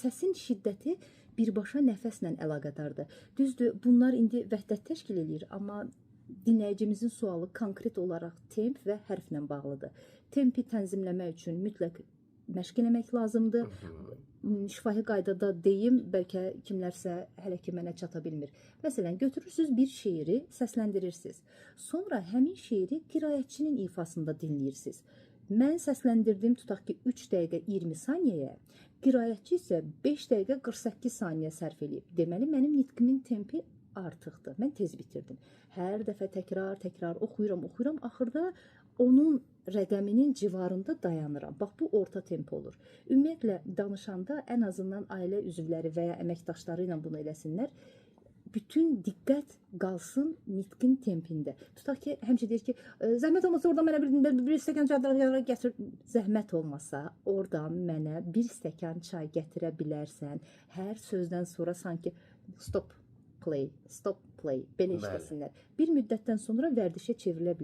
səsin şiddəti birbaşa nəfəslə əlaqədardır. Düzdür, bunlar indi vəhdət təşkil edir, amma dinləyicimizin sualı konkret olaraq temp və hərflə bağlıdır. Tempi tənzimləmək üçün mütləq məşq eləmək lazımdır. Şifahi qaydada deyim, bəlkə kimlərsə hələ ki mənə çata bilmir. Məsələn, götürürsünüz bir şeiri, səsləndirirsiniz. Sonra həmin şeiri qiraətçinin ifasında dinləyirsiniz. Mən səsləndirdim, tutaq ki, 3 dəqiqə 20 saniyəyə, qiraətçi isə 5 dəqiqə 48 saniyə sərf edib. Deməli, mənim nitqimin tempi artıqdır. Mən tez bitirdim. Hər dəfə təkrar oxuyuram. Axırda onun rəqəminin civarında dayanıram. Bax, bu orta tempo olur. Ümumiyyətlə, danışanda ən azından ailə üzvləri və ya əməkdaşları ilə bunu eləsinlər. Bütün diqqət qalsın nitqin tempində. Tutaq ki, həmişə deyir ki, zəhmət olmasa orada mənə bir stəkan çay gətir. Zəhmət olmasa orada mənə bir stəkan çay gətirə bilərsən. Hər sözdən sonra sanki stop play, belə işləsinlər. Bir müddətdən sonra vərdişə çevrilə bilir.